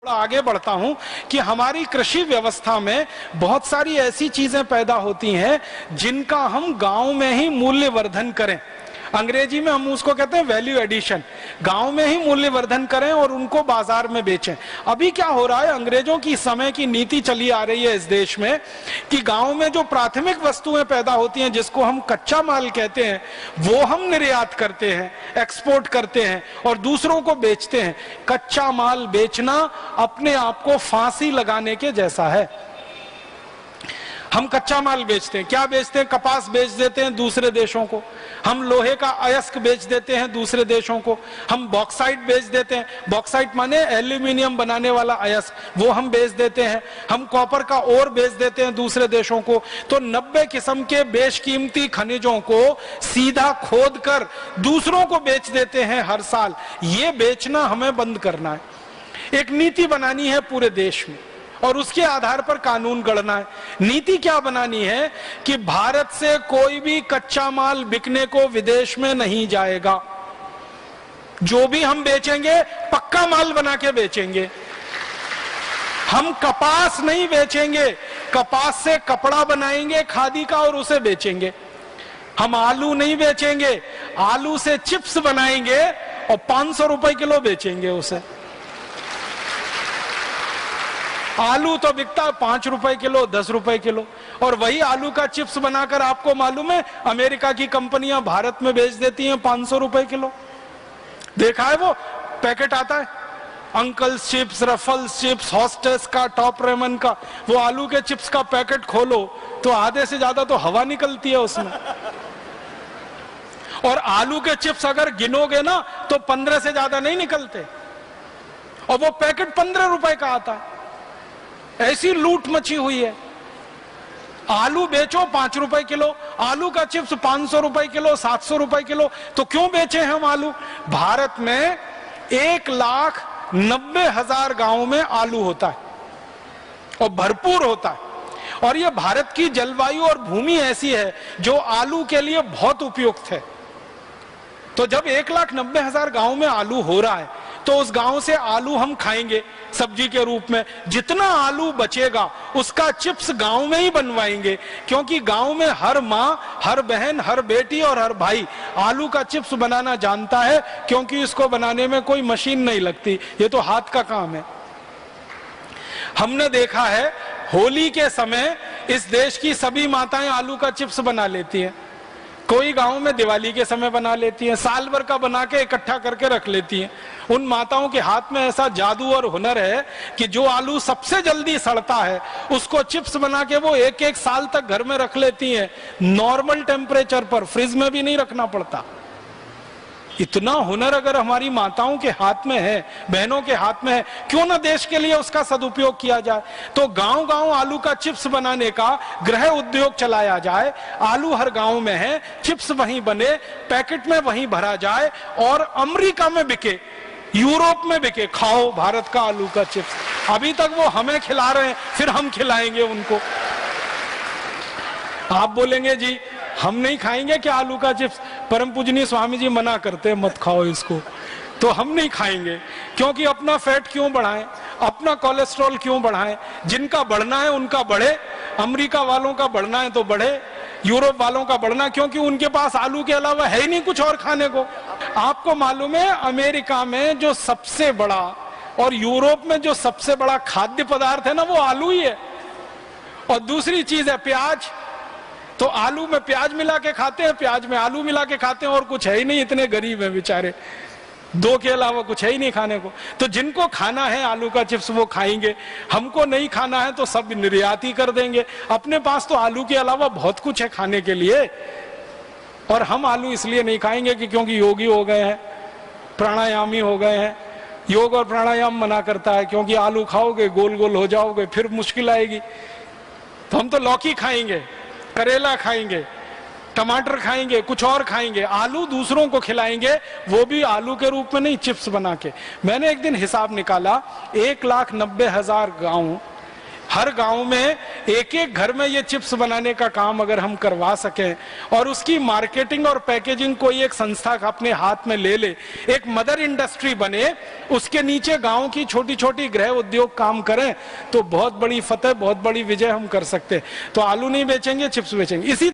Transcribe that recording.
थोड़ा आगे बढ़ता हूं कि हमारी कृषि व्यवस्था में बहुत सारी ऐसी चीजें पैदा होती हैं जिनका हम गांव में ही मूल्यवर्धन करें। अंग्रेजी में हम उसको कहते हैं वैल्यू एडिशन। गांव में ही मूल्यवर्धन करें और उनको बाजार में बेचें। अभी क्या हो रहा है, अंग्रेजों की समय की नीति चली आ रही है इस देश में कि गांव में जो प्राथमिक वस्तुएं पैदा होती हैं, जिसको हम कच्चा माल कहते हैं, वो हम निर्यात करते हैं, एक्सपोर्ट करते हैं और दूसरों को बेचते हैं। कच्चा माल बेचना अपने आप को फांसी लगाने के जैसा है। हम कच्चा माल बेचते हैं, क्या बेचते हैं? कपास बेच देते हैं दूसरे देशों को, हम लोहे का अयस्क बेच देते हैं दूसरे देशों को, हम बॉक्साइट बेच देते हैं, बॉक्साइट माने एल्यूमिनियम बनाने वाला अयस्क, वो हम बेच देते हैं, हम कॉपर का ओर बेच देते हैं दूसरे देशों को। तो 90 किस्म के बेशकीमती खनिजों को सीधा खोद कर दूसरों को बेच देते हैं हर साल। ये बेचना हमें बंद करना है। एक नीति बनानी है पूरे देश में और उसके आधार पर कानून गढ़ना है। नीति क्या बनानी है कि भारत से कोई भी कच्चा माल बिकने को विदेश में नहीं जाएगा। जो भी हम बेचेंगे पक्का माल बना के बेचेंगे। हम कपास नहीं बेचेंगे, कपास से कपड़ा बनाएंगे खादी का और उसे बेचेंगे। हम आलू नहीं बेचेंगे, आलू से चिप्स बनाएंगे और 500 रुपए किलो बेचेंगे उसे। आलू तो बिकता है 5 रुपए किलो, 10 रुपए किलो, और वही आलू का चिप्स बनाकर आपको मालूम है अमेरिका की कंपनियां भारत में बेच देती हैं 500 रुपए किलो। देखा है, वो पैकेट आता है Uncle's chips, Ruffles chips, Hostess का, टॉप रेमन का। वो आलू के चिप्स का पैकेट खोलो तो आधे से ज्यादा तो हवा निकलती है उसमें। और आलू के चिप्स अगर गिनोगे ना तो 15 से ज्यादा नहीं निकलते, और वो पैकेट 15 रुपए का आता है। ऐसी लूट मची हुई है। आलू बेचो 5 रुपए किलो, आलू का चिप्स 500 रुपए किलो, 700 रुपए किलो। तो क्यों बेचे हम आलू? भारत में 1,90,000 गांवों में आलू होता है और भरपूर होता है। और यह भारत की जलवायु और भूमि ऐसी है जो आलू के लिए बहुत उपयुक्त है। तो जब 1,90,000 गांव में आलू हो रहा है तो उस गांव से आलू हम खाएंगे सब्जी के रूप में। जितना आलू बचेगा उसका चिप्स गांव में ही बनवाएंगे, क्योंकि गांव में हर माँ, हर बहन, हर बेटी और हर भाई आलू का चिप्स बनाना जानता है, क्योंकि इसको बनाने में कोई मशीन नहीं लगती, ये तो हाथ का काम है। हमने देखा है होली के समय इस देश की सभी माताएं आलू का चिप्स बना लेती हैं। कोई गांव में दिवाली के समय बना लेती हैं, साल भर का बना के इकट्ठा करके रख लेती हैं। उन माताओं के हाथ में ऐसा जादू और हुनर है कि जो आलू सबसे जल्दी सड़ता है उसको चिप्स बना के वो 1-1 साल तक घर में रख लेती हैं, नॉर्मल टेम्परेचर पर, फ्रिज में भी नहीं रखना पड़ता। इतना हुनर अगर हमारी माताओं के हाथ में है, बहनों के हाथ में है, क्यों ना देश के लिए उसका सदुपयोग किया जाए। तो गांव गांव आलू का चिप्स बनाने का गृह उद्योग चलाया जाए। आलू हर गांव में है, चिप्स वहीं बने, पैकेट में वहीं भरा जाए और अमेरिका में बिके, यूरोप में बिके। खाओ भारत का आलू का चिप्स। अभी तक वो हमें खिला रहे हैं, फिर हम खिलाएंगे उनको। आप बोलेंगे जी हम नहीं खाएंगे क्या आलू का चिप्स? परम पूजनीय स्वामी जी मना करते हैं मत खाओ इसको। तो हम नहीं खाएंगे, क्योंकि अपना फैट क्यों बढ़ाएं, अपना कोलेस्ट्रॉल क्यों बढ़ाएं? जिनका बढ़ना है उनका बढ़े, अमेरिका वालों का बढ़ना है तो बढ़े, यूरोप वालों का बढ़ना, क्योंकि उनके पास आलू के अलावा है ही नहीं कुछ और खाने को। आपको मालूम है अमेरिका में जो सबसे बड़ा और यूरोप में जो सबसे बड़ा खाद्य पदार्थ है ना, वो आलू ही है। और दूसरी चीज है प्याज। तो आलू में प्याज मिला के खाते हैं, प्याज में आलू मिला के खाते हैं, और कुछ है ही नहीं। इतने गरीब हैं बेचारे, 2 के अलावा कुछ है ही नहीं खाने को। तो जिनको खाना है आलू का चिप्स वो खाएंगे, हमको नहीं खाना है तो सब निर्यात ही कर देंगे। अपने पास तो आलू के अलावा बहुत कुछ है खाने के लिए, और हम आलू इसलिए नहीं खाएंगे कि क्योंकि योगी हो गए हैं, प्राणायामी हो गए हैं। योग और प्राणायाम मना करता है, क्योंकि आलू खाओगे गोल गोल हो जाओगे, फिर मुश्किल आएगी। तो हम तो लौकी खाएंगे, करेला खाएंगे, टमाटर खाएंगे, कुछ और खाएंगे। आलू दूसरों को खिलाएंगे, वो भी आलू के रूप में नहीं, चिप्स बना के। मैंने एक दिन हिसाब निकाला, 1,90,000 गांव, हर गांव में एक एक घर में ये चिप्स बनाने का काम अगर हम करवा सकें और उसकी मार्केटिंग और पैकेजिंग कोई एक संस्था अपने हाथ में ले ले, एक मदर इंडस्ट्री बने, उसके नीचे गांव की छोटी छोटी गृह उद्योग काम करें, तो बहुत बड़ी फतेह, बहुत बड़ी विजय हम कर सकते हैं। तो आलू नहीं बेचेंगे, चिप्स बेचेंगे। इसी